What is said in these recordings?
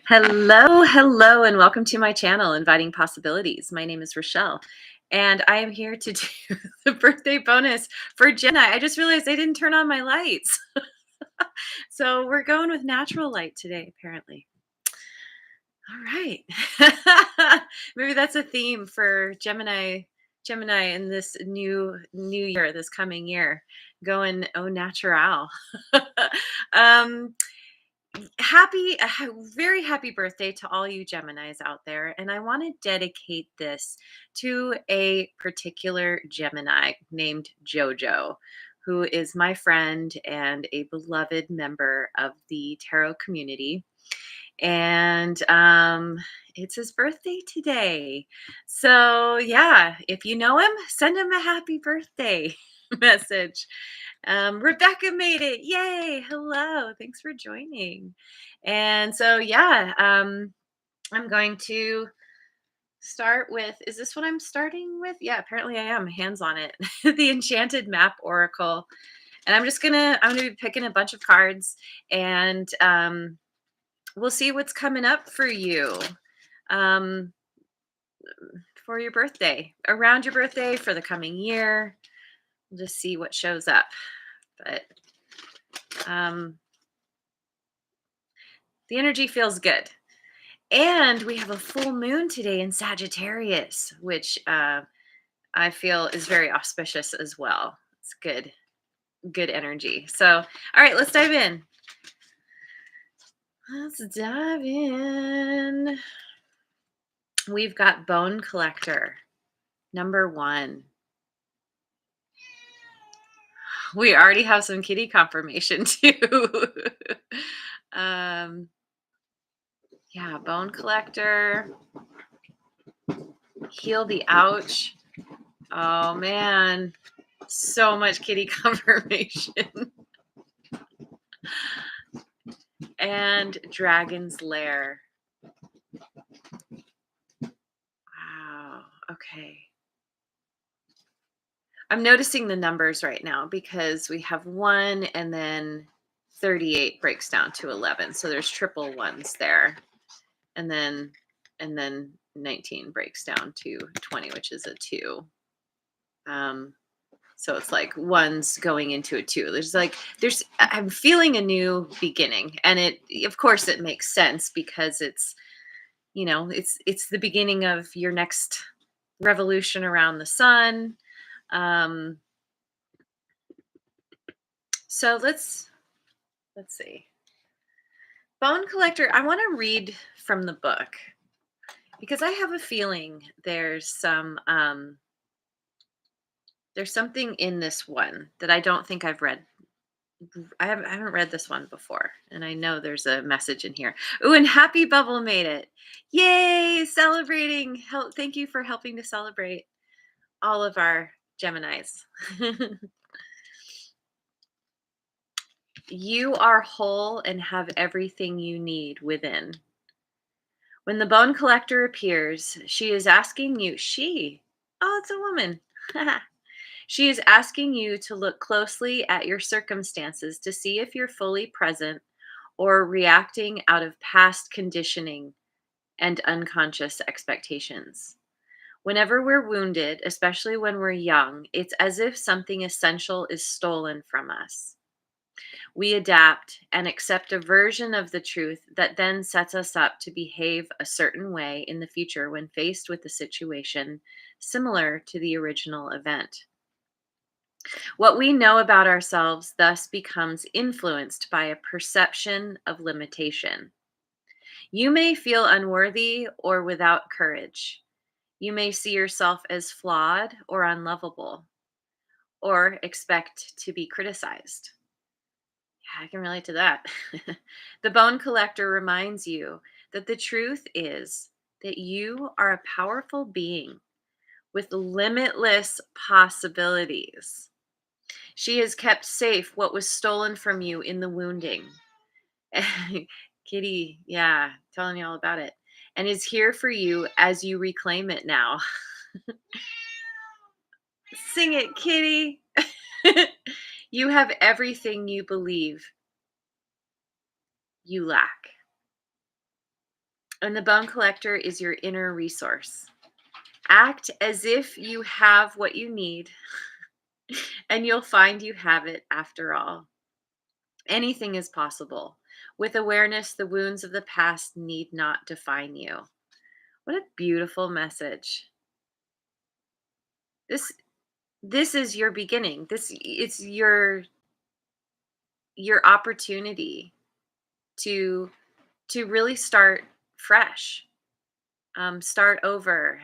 Hello, and welcome to my channel, Inviting Possibilities. My name is Rochelle, and I am here to do the birthday bonus for Gemini. I just realized I didn't turn on my lights. So we're going with natural light today, apparently. All right. Maybe that's a theme for Gemini in this new year, this coming year, going au natural. um very happy birthday to all you Geminis out there. And I want to dedicate this to a particular Gemini named Jojo, who is my friend and a beloved member of the tarot community. And it's his birthday today. So, yeah, if you know him, send him a happy birthday message. Rebecca made it. Yay. Hello. Thanks for joining. And so, yeah, I'm going to start with, is this what I'm starting with? Yeah, apparently I am. Hands on it. The Enchanted Map Oracle. And I'm going to be picking a bunch of cards and we'll see what's coming up for you um, for your birthday, around your birthday, for the coming year. We'll just see what shows up. But the energy feels good. And we have a full moon today in Sagittarius, which I feel is very auspicious as well. It's good energy. So, all right, let's dive in. We've got Bone Collector, number 1. We already have some kitty confirmation too. Yeah, Bone Collector. Heal the Ouch. Oh man, so much kitty confirmation. And Dragon's Lair. Wow, okay. I'm noticing the numbers right now because we have 1 and then 38 breaks down to 11. So there's triple ones there. And then 19 breaks down to 20, which is a 2. So it's like 1's going into a 2. I'm feeling a new beginning, and of course it makes sense because it's the beginning of your next revolution around the sun. So let's see. Bone Collector, I want to read from the book because I have a feeling there's something in this one that I don't think I've read. I haven't read this one before, and I know there's a message in here. Ooh, and Happy Bubble made it. Yay, celebrating. Thank you for helping to celebrate all of our Geminis. You are whole and have everything you need within. When the Bone Collector appears, she is asking you, oh, it's a woman. She is asking you to look closely at your circumstances to see if you're fully present or reacting out of past conditioning and unconscious expectations. Whenever we're wounded, especially when we're young, it's as if something essential is stolen from us. We adapt and accept a version of the truth that then sets us up to behave a certain way in the future when faced with a situation similar to the original event. What we know about ourselves thus becomes influenced by a perception of limitation. You may feel unworthy or without courage. You may see yourself as flawed or unlovable, or expect to be criticized. Yeah, I can relate to that. The Bone Collector reminds you that the truth is that you are a powerful being with limitless possibilities. She has kept safe what was stolen from you in the wounding. Kitty, yeah, telling you all about it. And is here for you as you reclaim it now. Sing it, Kitty. You have everything you believe you lack. And the bone collector is your inner resource. Act as if you have what you need, and you'll find you have it after all. Anything is possible. With awareness, the wounds of the past need not define you. What a beautiful message. This this is your beginning. This it's your opportunity to really start fresh. Start over,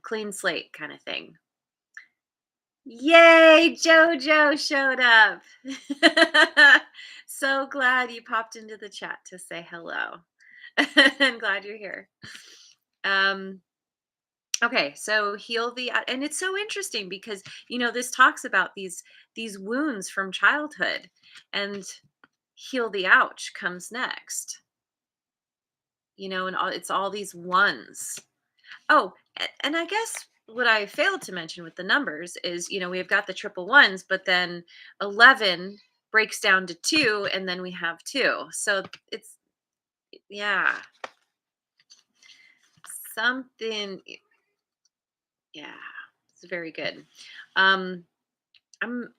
clean slate kind of thing. Yay, Jojo showed up. So glad you popped into the chat to say hello. I'm glad you're here. Um, okay, so heal the and it's so interesting because this talks about these wounds from childhood, and heal the ouch comes next. And it's all these ones. Oh, and I guess what I failed to mention with the numbers is, we've got the triple ones, but then 11 breaks down to 2, and then we have 2. So it's, yeah, something, yeah, it's very good. Um, I'm,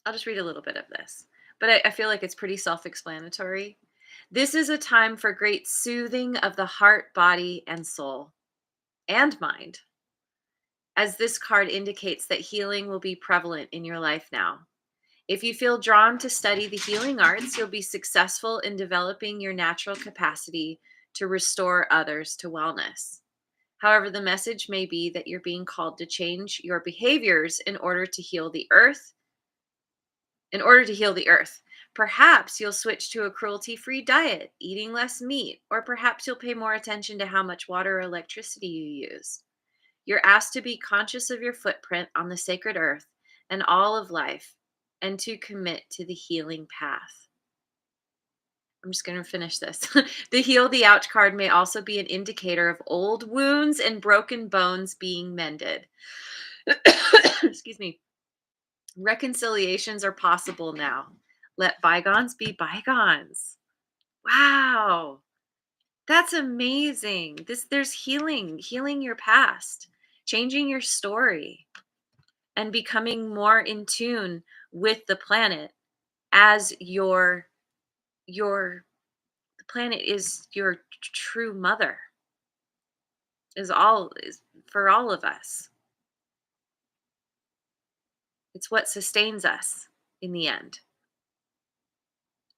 I'll just read a little bit of this, but I feel like it's pretty self explanatory. This is a time for great soothing of the heart, body, and soul and mind, as this card indicates that healing will be prevalent in your life now. If you feel drawn to study the healing arts, you'll be successful in developing your natural capacity to restore others to wellness. However, the message may be that you're being called to change your behaviors in order to heal the earth. In order to heal the earth, perhaps you'll switch to a cruelty-free diet, eating less meat, or perhaps you'll pay more attention to how much water or electricity you use. You're asked to be conscious of your footprint on the sacred earth and all of life, and to commit to the healing path. I'm just going to finish this. The Heal the Ouch card may also be an indicator of old wounds and broken bones being mended. Excuse me. Reconciliations are possible now. Let bygones be bygones. Wow. That's amazing. There's healing your past, changing your story, and becoming more in tune with the planet, as your the planet is your true mother, is for all of us. It's what sustains us in the end.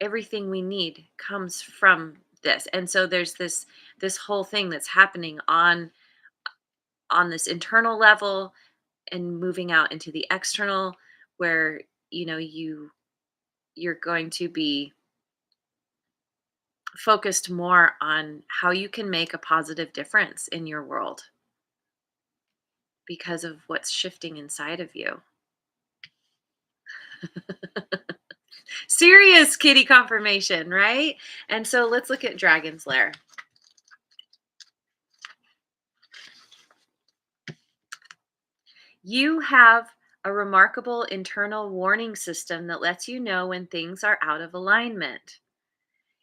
Everything we need comes from this. And so there's this whole thing that's happening on this internal level and moving out into the external, where you're going to be focused more on how you can make a positive difference in your world because of what's shifting inside of you. Serious kitty confirmation, right? And so let's look at Dragon's Lair. You have a remarkable internal warning system that lets you know when things are out of alignment.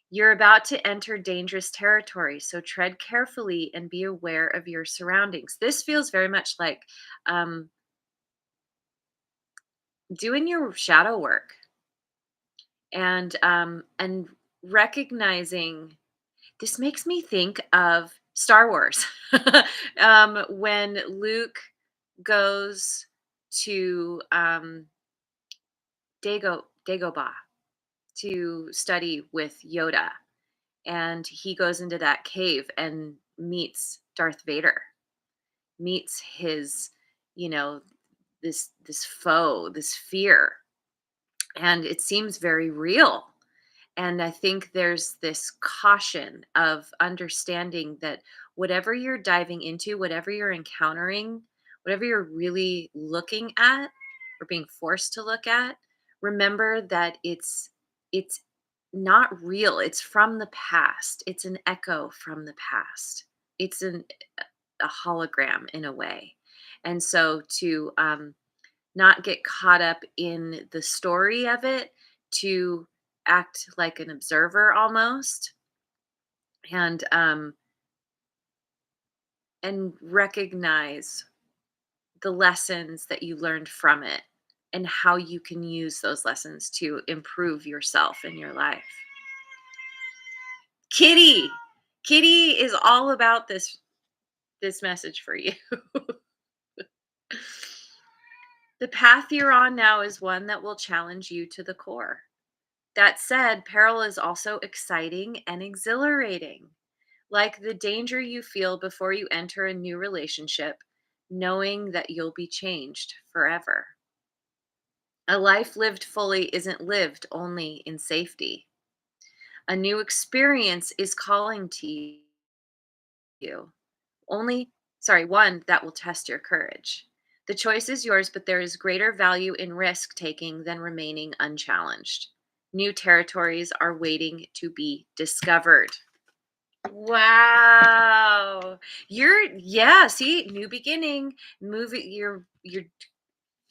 You're about to enter dangerous territory, so tread carefully and be aware of your surroundings. This feels very much like um, doing your shadow work, and recognizing. This makes me think of Star Wars. When Luke goes to Dagobah to study with Yoda, and he goes into that cave and meets Darth Vader, meets his, you know, this foe, this fear, and it seems very real. And I think there's this caution of understanding that whatever you're diving into, whatever you're encountering, whatever you're really looking at or being forced to look at, remember that it's not real. It's from the past. It's an echo from the past. It's a hologram in a way. And so to not get caught up in the story of it, to act like an observer almost, and recognize the lessons that you learned from it and how you can use those lessons to improve yourself in your life. Kitty, Kitty is all about this message for you. The path you're on now is one that will challenge you to the core. That said, peril is also exciting and exhilarating. Like the danger you feel before you enter a new relationship, knowing that you'll be changed forever. A life lived fully isn't lived only in safety. A new experience is calling to you. Only, sorry, one that will test your courage. The choice is yours, but there is greater value in risk taking than remaining unchallenged. New territories are waiting to be discovered. Wow. Yeah, see, new beginning, moving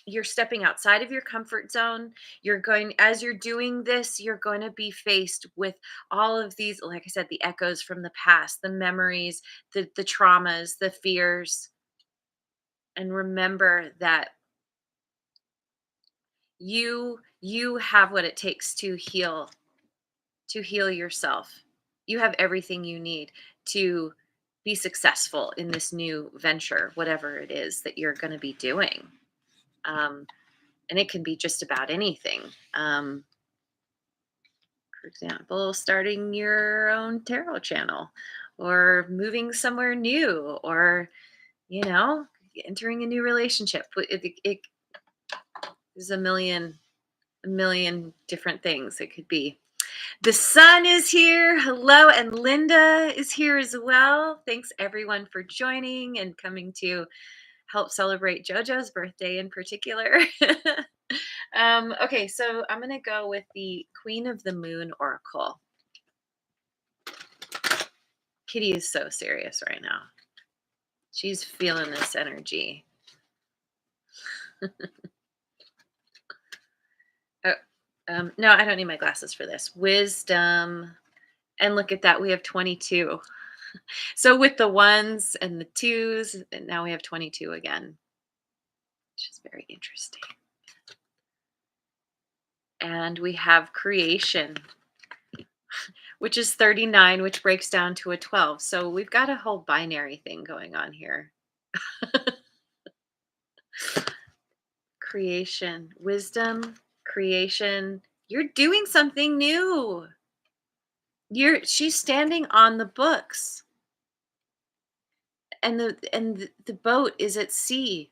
you're stepping outside of your comfort zone. You're going As you're doing this, you're going to be faced with all of these, like I said, the echoes from the past, the memories, the traumas, the fears. And remember that you have what it takes to heal yourself. You have everything you need to be successful in this new venture, whatever it is that you're going to be doing. Um, and it can be just about anything. For example, starting your own tarot channel, or moving somewhere new, or, you know, entering a new relationship. It is a million different things it could be. The sun is here. Hello. And Linda is here as well. Thanks everyone for joining and coming to help celebrate JoJo's birthday in particular. Okay, so I'm going to go with the Queen of the Moon Oracle. Kitty is so serious right now. She's feeling this energy. Oh, no, I don't need my glasses for this. Wisdom. And look at that. We have 22. So with the ones and the twos, and now we have 22 again, which is very interesting. And we have creation, which is 39, which breaks down to a 12. So we've got a whole binary thing going on here. Creation, wisdom, creation. You're doing something new. She's standing on the books. And the boat is at sea.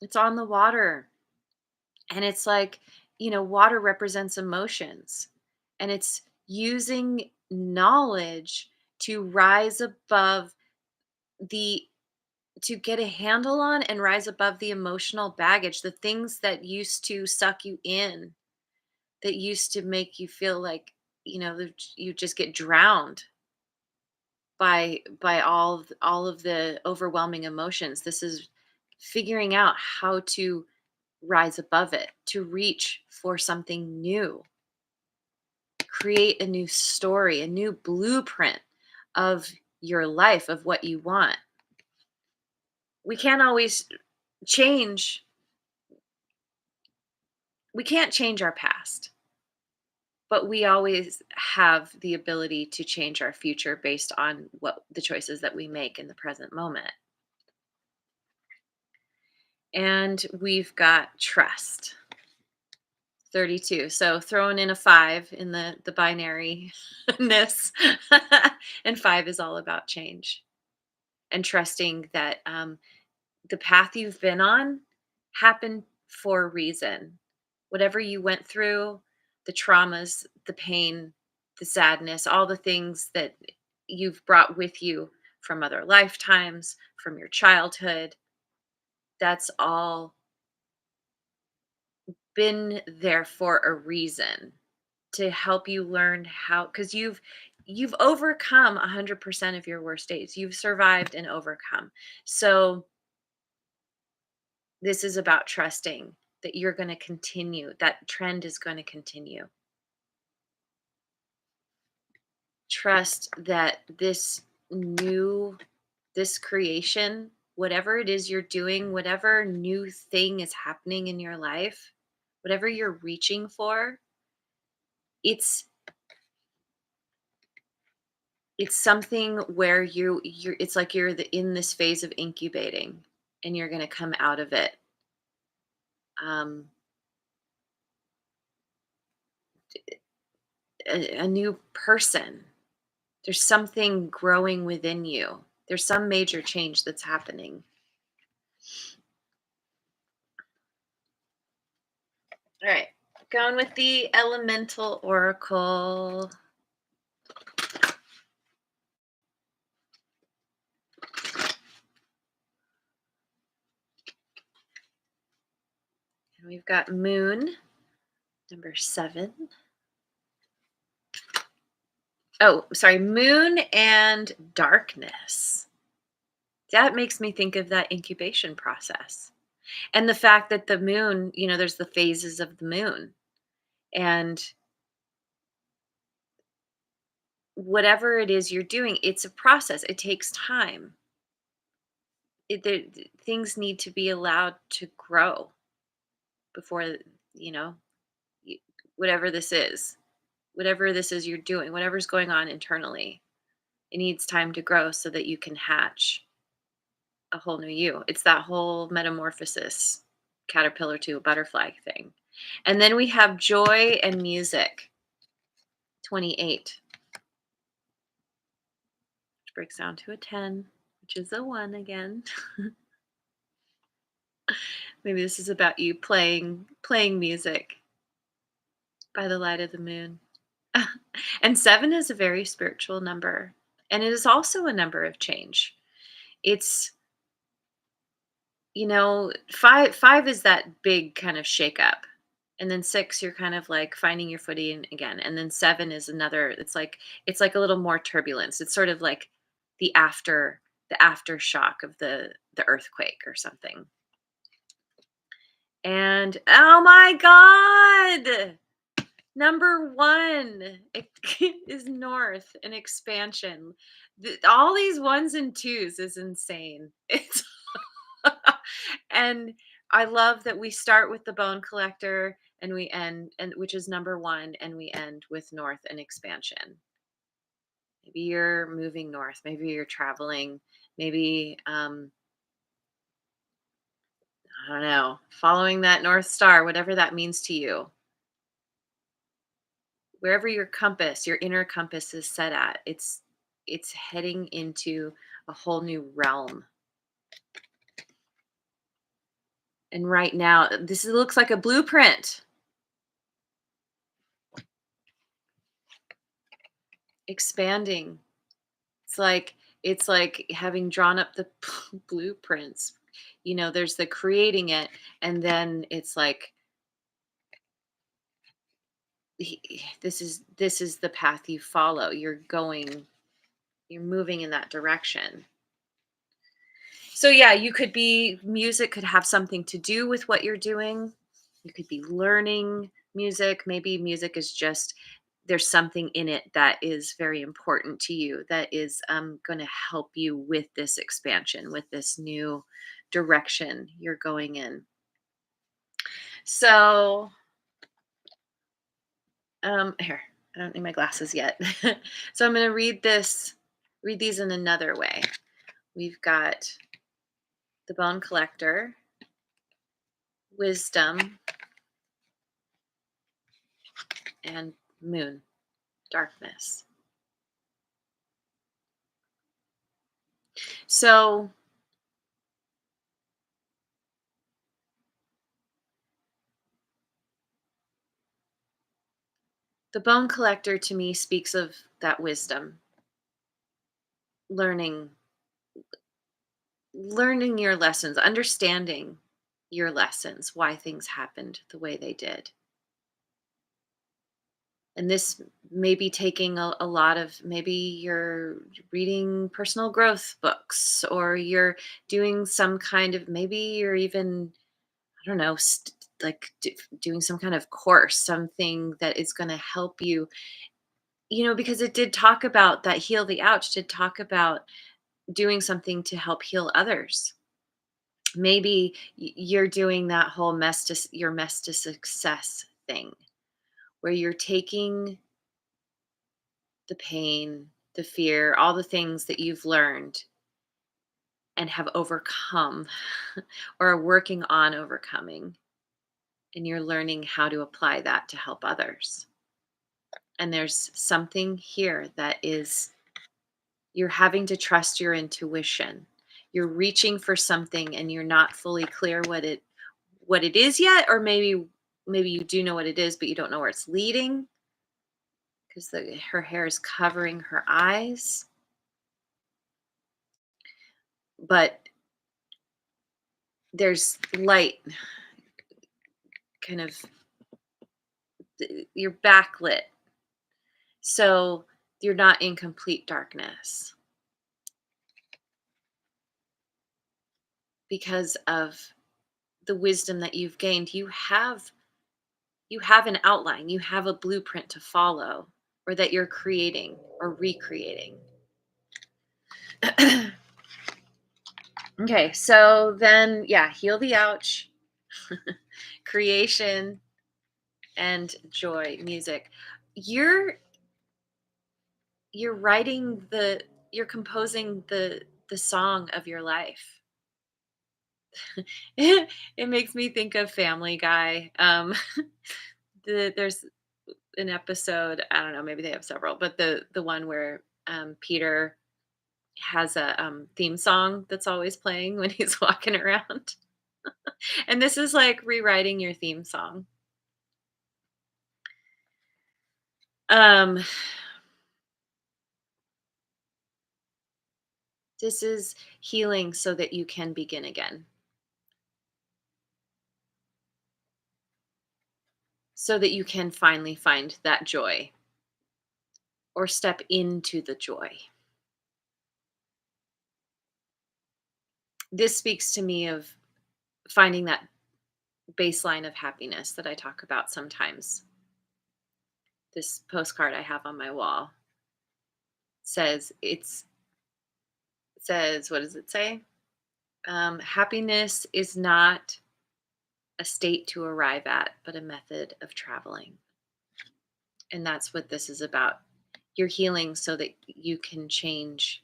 It's on the water. And it's like, water represents emotions. And it's using knowledge to rise above the to get a handle on and rise above the emotional baggage, the things that used to suck you in, that used to make you feel like, that you just get drowned by all of the overwhelming emotions. This is figuring out how to rise above it, to reach for something new, create a new story, a new blueprint of your life, of what you want. We can't always change we can't change our past, but we always have the ability to change our future based on what the choices that we make in the present moment. And we've got trust. 32. So throwing in a 5 in the binary-ness. And 5 is all about change and trusting that the path you've been on happened for a reason. Whatever you went through, the traumas, the pain, the sadness, all the things that you've brought with you from other lifetimes, from your childhood, that's all been there for a reason, to help you learn how, because you've overcome 100% of your worst days. You've survived and overcome. So this is about trusting that you're going to continue, that trend is going to continue. trust that this creation, whatever it is you're doing, whatever new thing is happening in your life, whatever you're reaching for, it's it's something where you're it's like you're in this phase of incubating, and you're going to come out of it um a new person. There's something growing within you. There's some major change that's happening. All right. Going with the elemental oracle. And we've got moon, number 7. Oh, sorry, moon and darkness. That makes me think of that incubation process. And the fact that the moon, there's the phases of the moon. And whatever it is you're doing, it's a process. It takes time. Things need to be allowed to grow before, you know, y- whatever this is, whatever this is you're doing, whatever's going on internally, it needs time to grow so that you can hatch a whole new you. It's that whole metamorphosis, caterpillar to a butterfly thing. And then we have joy and music, 28, which breaks down to a 10, which is a 1 again. Maybe this is about you playing music by the light of the moon. And 7 is a very spiritual number, and it is also a number of change. It's, 5 is that big kind of shakeup. And then 6, you're kind of like finding your footing again. And then 7 is another, it's like a little more turbulence. It's sort of like the aftershock of the earthquake or something. And oh my God! Number 1 is north and expansion. All these ones and twos is insane. It's and I love that we start with the bone collector and we end, and which is number 1, and we end with north and expansion. Maybe you're moving north, maybe you're traveling, maybe I don't know, following that north star, whatever that means to you. Wherever your compass, your inner compass is set at, it's heading into a whole new realm. And right now, looks like a blueprint. Expanding. It's like having drawn up the blueprints. There's the creating it, and then it's like this is the path you follow. You're moving in that direction. So yeah, music could have something to do with what you're doing. You could be learning music. Maybe music is just there's something in it that is very important to you that is going to help you with this expansion, with this new direction you're going in. So here, I don't need my glasses yet. So I'm going to read these in another way. We've got the bone collector, wisdom, and moon, darkness. So the bone collector to me speaks of that wisdom, learning learning your lessons, understanding your lessons, why things happened the way they did. And this may be taking a lot of, maybe you're reading personal growth books, or you're doing some kind of, maybe you're even, I don't know, like doing some kind of course, something that is going to help you because it did talk about that heal the ouch, did talk about doing something to help heal others. Maybe you're doing that whole your mess to success thing where you're taking the pain, the fear, all the things that you've learned and have overcome or are working on overcoming, and you're learning how to apply that to help others. And there's something here that is you're having to trust your intuition. You're reaching for something and you're not fully clear what it is yet, or maybe you do know what it is but you don't know where it's leading because her hair is covering her eyes. But there's light kind of you're backlit. So you're not in complete darkness because of the wisdom that you've gained. You have an outline, you have a blueprint to follow, or that you're creating or recreating. Okay, so then, yeah, heal the ouch, creation, and joy, music. You're you're writing you're composing the song of your life. It makes me think of Family Guy. There's an episode, I don't know, maybe they have several, but the one where Peter has a theme song that's always playing when he's walking around. And this is like rewriting your theme song. Um, this is healing so that you can begin again, so that you can finally find that joy or step into the joy. This speaks to me of finding that baseline of happiness that I talk about sometimes. This postcard I have on my wall says what does it say? Happiness is not a state to arrive at, but a method of traveling. And that's what this is about. You're healing so that you can change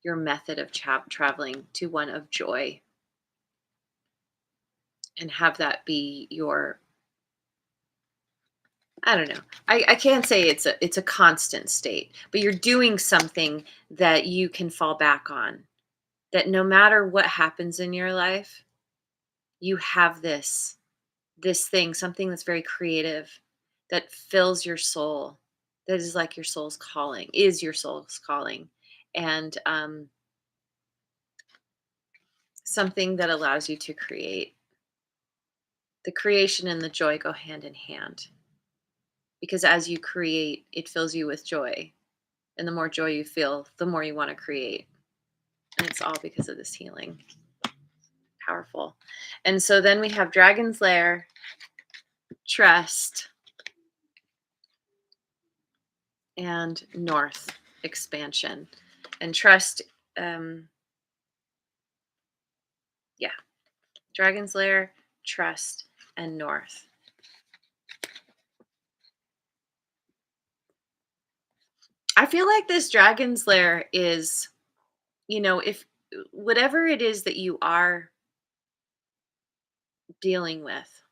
your method of traveling to one of joy and have that be your, I don't know. I can't say it's a constant state, but you're doing something that you can fall back on. That no matter what happens in your life, you have this thing, something that's very creative, that fills your soul, that is like your soul's calling, is your soul's calling, and something that allows you to create. The creation and the joy go hand in hand because as you create, it fills you with joy. And the more joy you feel, the more you want to create. And it's all because of this healing. Powerful. And so then we have Dragon's Lair, Trust, and North, Expansion. And Trust, yeah, Dragon's Lair, Trust, and North. I feel like this Dragon's Lair is, if whatever it is that you are dealing with,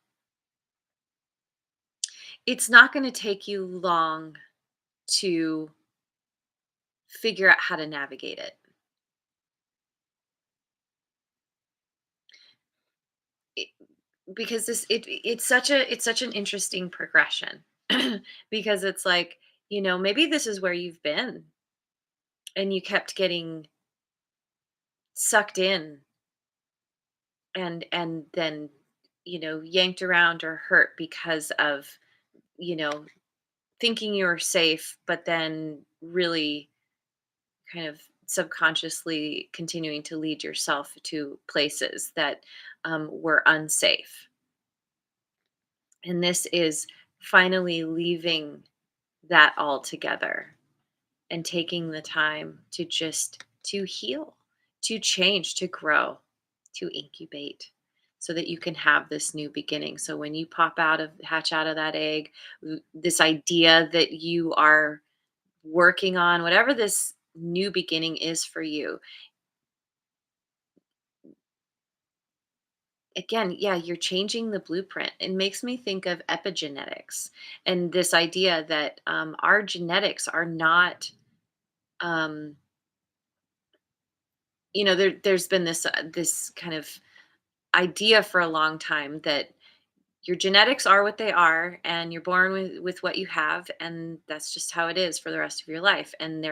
it's not going to take you long to figure out how to navigate it. It- because it's such an interesting progression because it's like, maybe this is where you've been and you kept getting sucked in and then yanked around or hurt because of you know thinking you were safe but then really kind of subconsciously continuing to lead yourself to places that were unsafe. And this is finally leaving that all together and taking the time to just to heal, to change, to grow, to incubate so that you can have this new beginning. So when you hatch out of that egg, this idea that you are working on, whatever this new beginning is for you, again, yeah, you're changing the blueprint. It makes me think of epigenetics and this idea that our genetics are not, um, there's been this kind of idea for a long time that your genetics are what they are and you're born with what you have, and that's just how it is for the rest of your life. And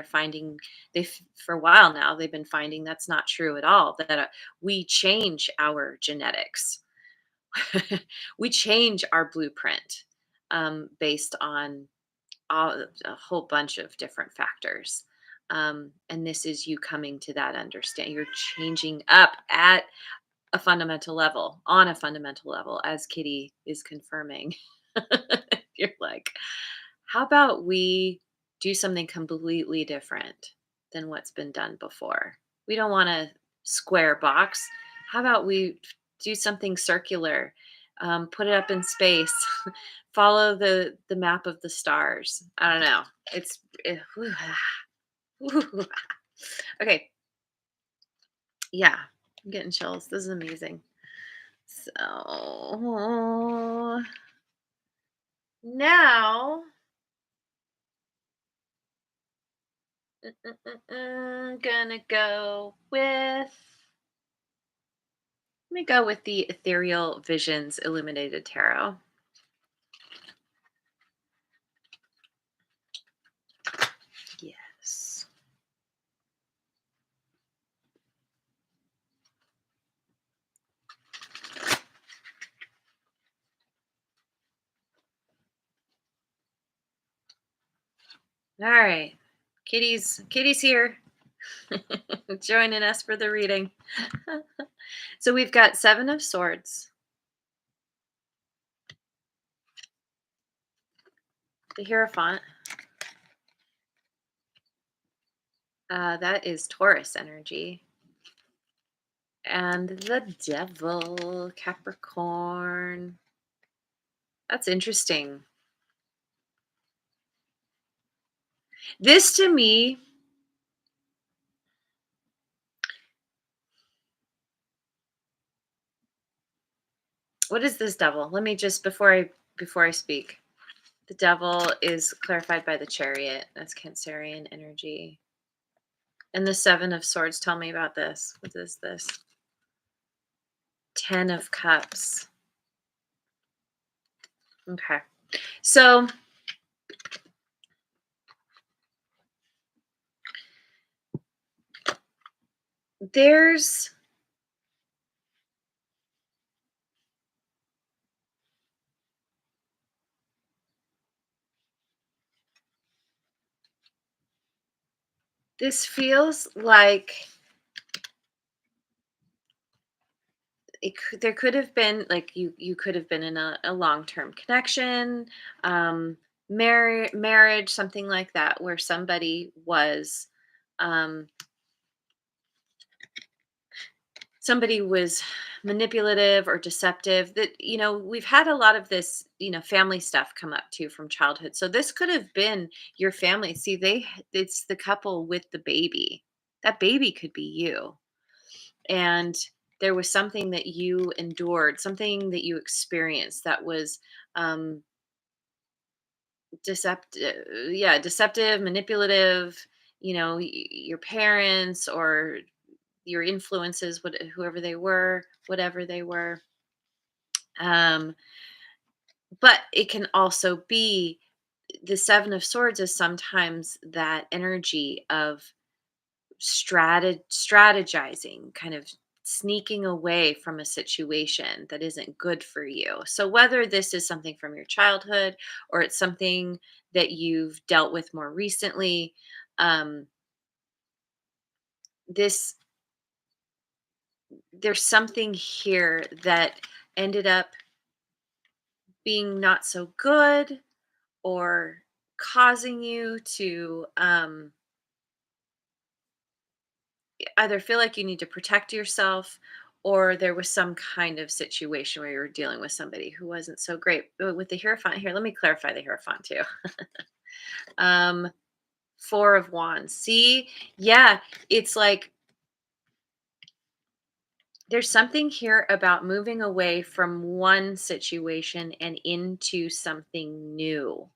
for a while now they've been finding that's not true at all, that we change our genetics. We change our blueprint based on a whole bunch of different factors. And this is you coming to that understanding. You're changing up at on a fundamental level, as Kitty is confirming. You're like, how about we do something completely different than what's been done before? We don't want a square box. How about we do something circular? Put it up in space. Follow the map of the stars. I don't know. Okay. Yeah, I'm getting chills. This is amazing. So now, gonna go with let me go with the Ethereal Visions Illuminated Tarot. Yes. All right. Kitty's here. Joining us for the reading. So we've got Seven of Swords, the Hierophant. That is Taurus energy. And the Devil, Capricorn. That's interesting. This to me, what is this devil? Let me just before I speak. The devil is clarified by the Chariot. That's Cancerian energy. And the Seven of Swords, tell me about this. What is this? Ten of Cups. Okay. So there's this feels like there could have been like you could have been in a long-term connection, marriage, something like that, where um somebody was manipulative or deceptive. That we've had a lot of this family stuff come up too from childhood. So this could have been your family. See, it's the couple with the baby. That baby could be you. And there was something that you endured, something that you experienced that was um deceptive, yeah, deceptive, manipulative. Your parents or your influences, whoever they were, whatever they were. um but it can also be the Seven of Swords is sometimes that energy of strategizing, kind of sneaking away from a situation that isn't good for you. So whether this is something from your childhood or it's something that you've dealt with more recently, um this there's something here that ended up being not so good, or causing you to either feel like you need to protect yourself, or there was some kind of situation where you were dealing with somebody who wasn't so great. With the Hierophant here, let me clarify the Hierophant too. um, Four of Wands. See, yeah, it's like there's something here about moving away from one situation and into something new.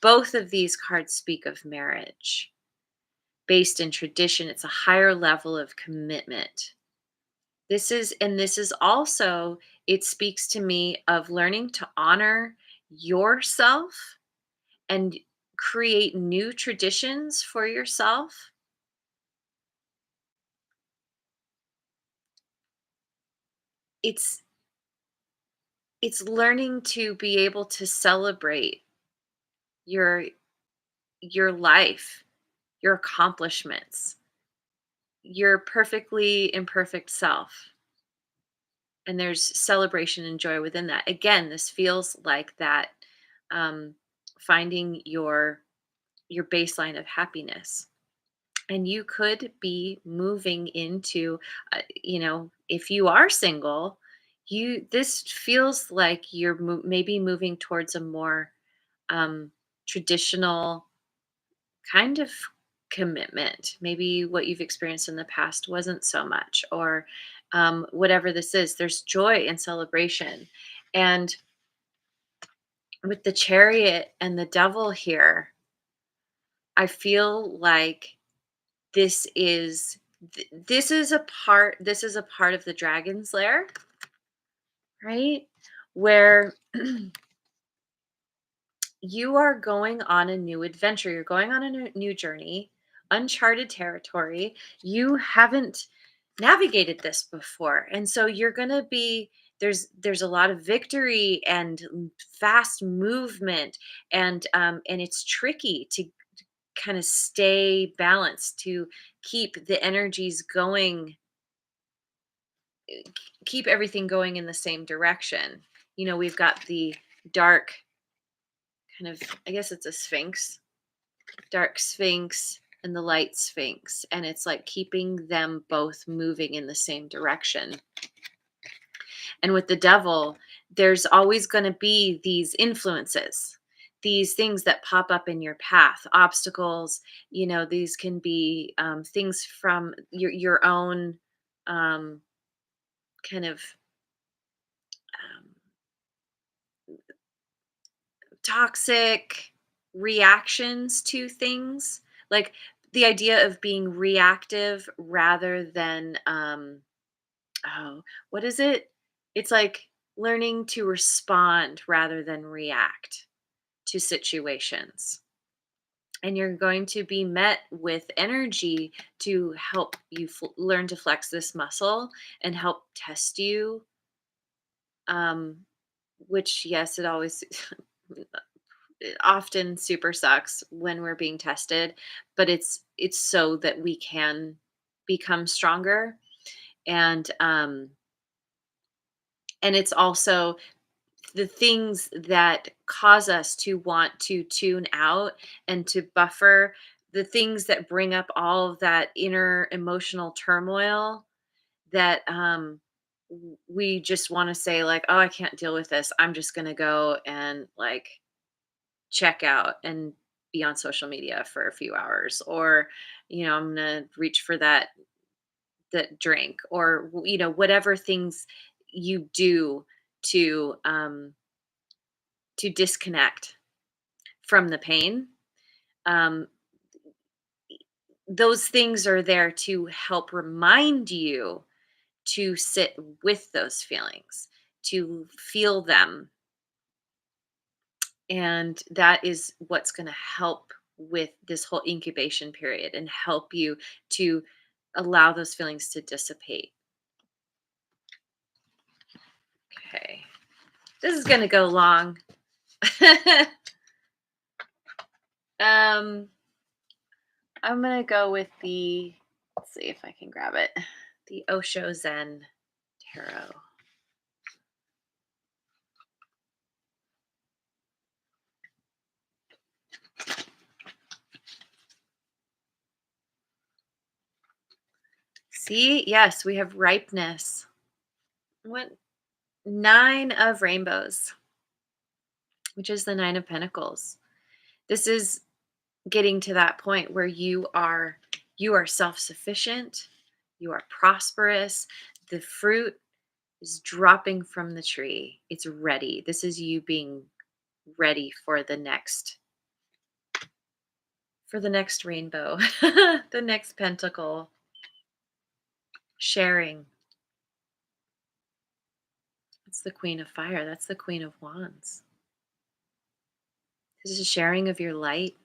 Both of these cards speak of marriage based in tradition. It's a higher level of commitment. This is also, it speaks to me of learning to honor yourself and create new traditions for yourself. It's it's learning to be able to celebrate your your life, your accomplishments, your perfectly imperfect self. And there's celebration and joy within that. Again, this feels like that, um, finding your baseline of happiness. And you could be moving into, if you are single, you this feels like you're maybe moving towards a more um, traditional kind of commitment. Maybe what you've experienced in the past wasn't so much, or whatever this is, there's joy and celebration. And with the Chariot and the Devil here, I feel like this is this is a part of the dragon's lair, right? Where you are going on a new adventure. You're going on a new journey, uncharted territory. You haven't navigated this before. And so you're going to be there's a lot of victory and fast movement, and it's tricky to kind of stay balanced, to keep the energies going, keep everything going in the same direction. We've got the dark kind of, I guess it's a sphinx, dark sphinx and the light sphinx, and it's like keeping them both moving in the same direction. And with the devil, there's always going to be these influences, these things that pop up in your path, obstacles. These can be things from your own um, kind of um, toxic reactions to things, like the idea of being reactive rather than oh, what is it? It's like learning to respond rather than react to situations. And you're going to be met with energy to help you learn to flex this muscle and help test you. Um, which, yes, it always, it often super sucks when we're being tested, but it's so that we can become stronger. And it's also the things that cause us to want to tune out and to buffer, the things that bring up all of that inner emotional turmoil, that we just want to say, like, oh, I can't deal with this, I'm just going to go and like check out and be on social media for a few hours, or I'm going to reach for that drink, or whatever things you do to disconnect from the pain. um, those things are there to help remind you to sit with those feelings, to feel them. And that is what's going to help with this whole incubation period and help you to allow those feelings to dissipate. Okay. This is going to go long. um, I'm going to go with let's see if I can grab it, the Osho Zen Tarot. See, yes, we have ripeness. What? Nine of rainbows, which is the nine of pentacles. This is getting to that point where you are self-sufficient, you are prosperous, the fruit is dropping from the tree. It's ready. This is you being ready for the next rainbow, the next pentacle, sharing. That's the queen of fire. That's the queen of wands. This is sharing of your light,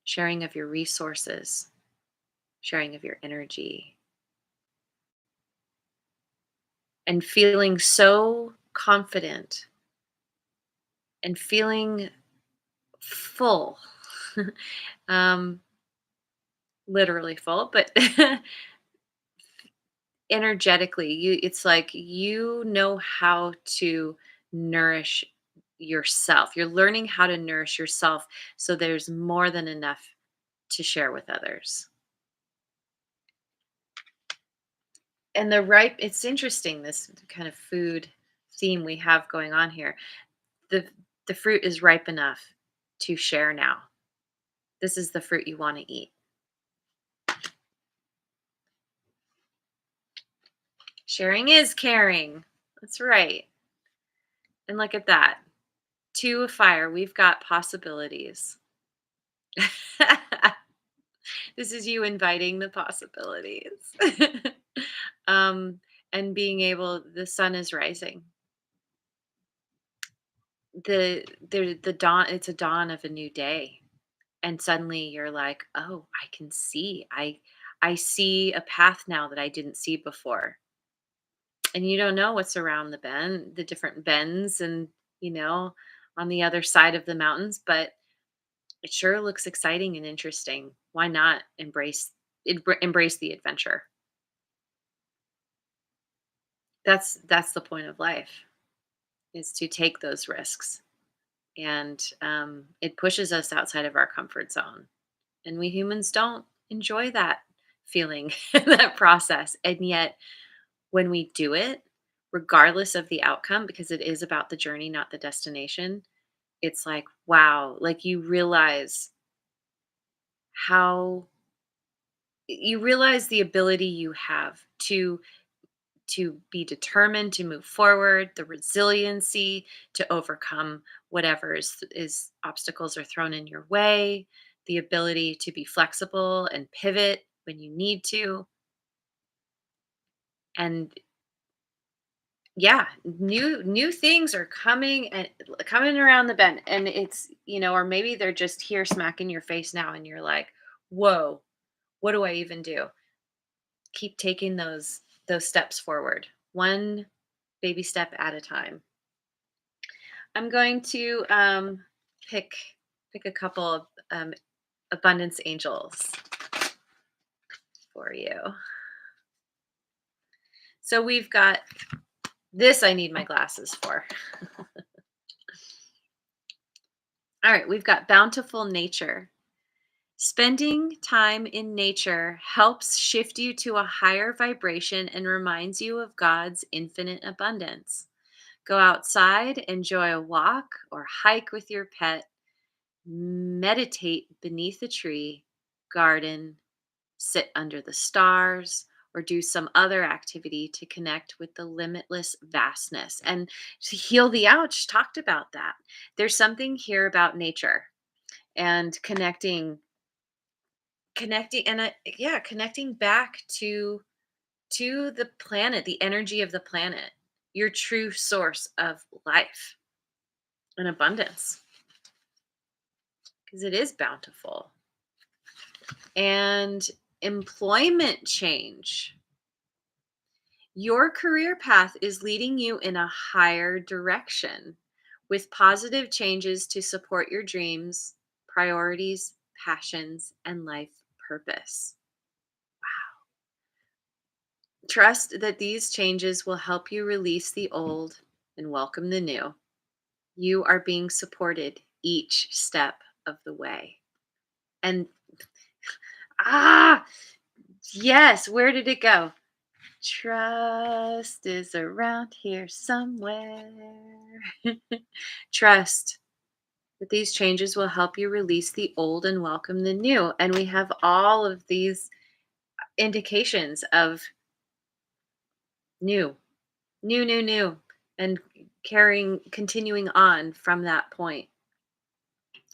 sharing of your resources, sharing of your energy, and feeling so confident and feeling full. um, Literally full, but energetically, it's like you know how to nourish yourself. You're learning how to nourish yourself so there's more than enough to share with others. And it's interesting, this kind of food theme we have going on here. The fruit is ripe enough to share now. This is the fruit you want to eat. Sharing is caring. That's right. And look at that. Two of fire. We've got possibilities. This is you inviting the possibilities. um, and being able, the sun is rising. The dawn, it's a dawn of a new day. And suddenly you're like, oh, I can see. I see a path now that I didn't see before. And you don't know what's around the different bends and, you know, on the other side of the mountains, but it sure looks exciting and interesting. Why not embrace the adventure? That's the point of life, is to take those risks, and it pushes us outside of our comfort zone. And we humans don't enjoy that feeling, that process. And yet, when we do it, regardless of the outcome, because it is about the journey, not the destination, it's like, wow, like how you realize the ability you have to be determined to move forward, the resiliency to overcome whatever is obstacles are thrown in your way, the ability to be flexible and pivot when you need to. And yeah, new things are coming and coming around the bend, and it's, or maybe they're just here smacking your face now and you're like, whoa, what do I even do? Keep taking those steps forward, one baby step at a time. I'm going to pick pick a couple of abundance angels for you. So we've got this. I need my glasses for. All right, we've got bountiful nature. Spending time in nature helps shift you to a higher vibration and reminds you of God's infinite abundance. Go outside, enjoy a walk or hike with your pet, meditate beneath a tree, garden, sit under the stars, or do some other activity to connect with the limitless vastness. And to Heal the Ouch talked about that. There's something here about nature and connecting and yeah, connecting back to the planet, the energy of the planet, your true source of life and abundance, because it is bountiful. And employment change. Your career path is leading you in a higher direction with positive changes to support your dreams, priorities, passions, and life purpose. Trust that these changes will help you release the old and welcome the new. You are being supported each step of the way. And ah, yes, where did it go? Trust is around here somewhere. Trust that these changes will help you release the old and welcome the new. And we have all of these indications of new, new, and continuing on from that point.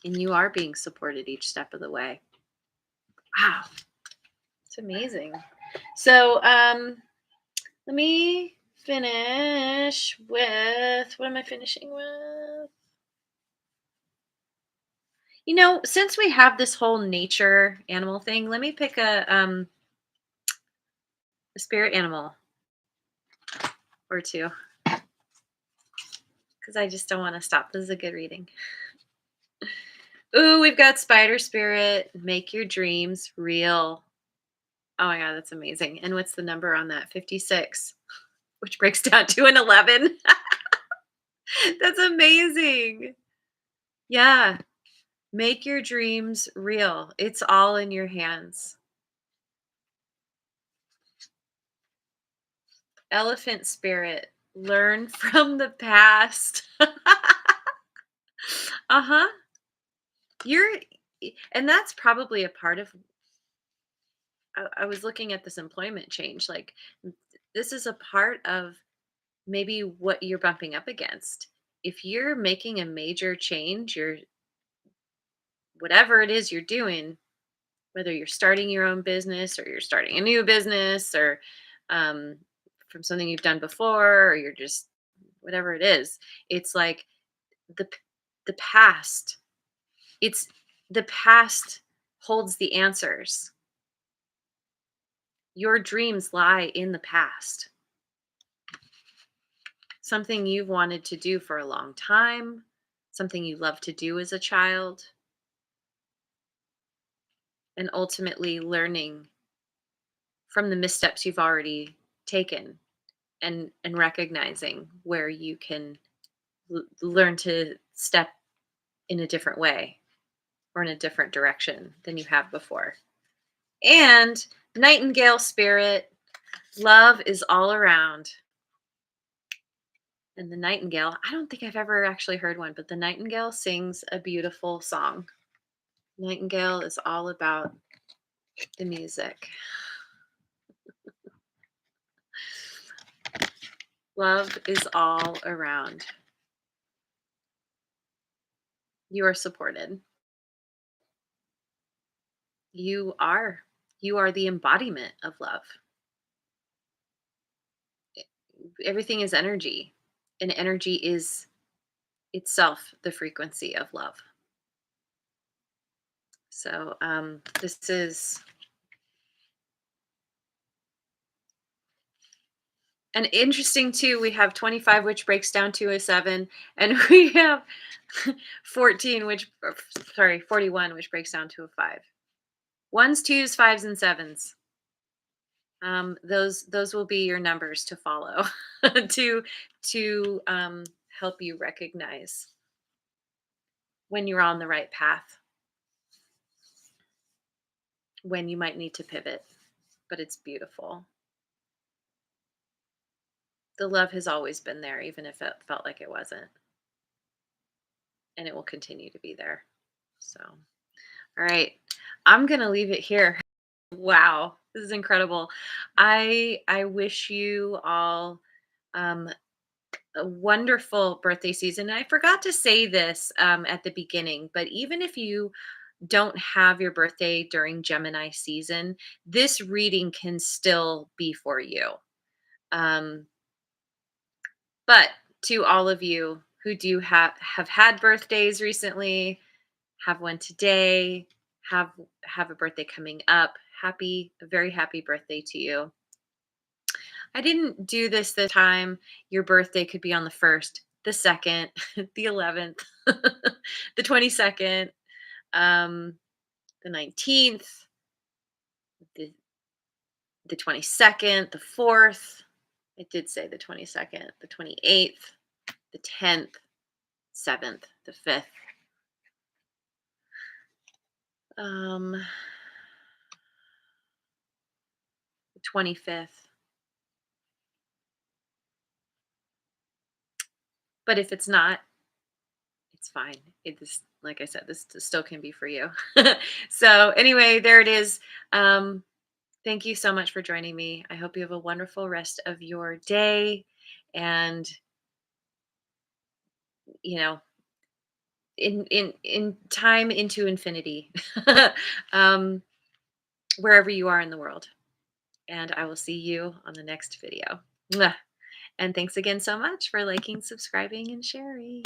And you are being supported each step of the way. Wow, it's amazing. So, let me finish with what am I finishing with? Since we have this whole nature animal thing, let me pick a spirit animal or two because I just don't want to stop. This is a good reading. Ooh, we've got spider spirit. Make your dreams real. Oh my god, that's amazing. And what's the number on that? 56, which breaks down to an 11. That's amazing. Yeah. Make your dreams real. It's all in your hands. Elephant spirit. Learn from the past. Uh-huh. You're and that's probably a part of I was looking at this employment change. Like this is a part of maybe what you're bumping up against. If you're making a major change, you're whatever it is you're doing, whether you're starting your own business or you're starting a new business or um, from something you've done before or you're just whatever it is, it's like the the past. It's the past holds the answers. Your dreams lie in the past. Something you've wanted to do for a long time, something you loved to do as a child, and ultimately learning from the missteps you've already taken and recognizing where you can learn to step in a different way or in a different direction than you have before. And nightingale spirit, love is all around. And the nightingale, I don't think I've ever actually heard one, but the nightingale sings a beautiful song. Nightingale is all about the music. Love is all around. You are supported. You are. You are the embodiment of love. Everything is energy, and energy is itself the frequency of love. So this is and interesting too. We have 25, which breaks down to a 7, and we have 14, sorry, 41, which breaks down to a 5. Ones, twos, fives, and sevens. Those will be your numbers to follow to help you recognize when you're on the right path, when you might need to pivot, but it's beautiful. The love has always been there, even if it felt like it wasn't, and it will continue to be there. So, all right, I'm gonna leave it here. Wow, this is incredible. I wish you all um, a wonderful birthday season. I forgot to say this at the beginning, but even if you don't have your birthday during Gemini season, this reading can still be for you. Um, but to all of you who do have had birthdays recently, have one today, have have a birthday coming up, a very happy birthday to you. I didn't do this time. Your birthday could be on the 1st, the 2nd, the 11th, the 22nd, um, the 19th, the, the 22nd, the 4th. I did say the 22nd, the 28th, the 10th, 7th, the 5th, the 25th, But if it's not, it's fine. It just, like I said, this still can be for you. So anyway, there it is. Um, Thank you so much for joining me. I hope you have a wonderful rest of your day, and you know, in time into infinity, um, wherever you are in the world. And I will see you on the next video. Mwah. And thanks again so much for liking, subscribing, and sharing.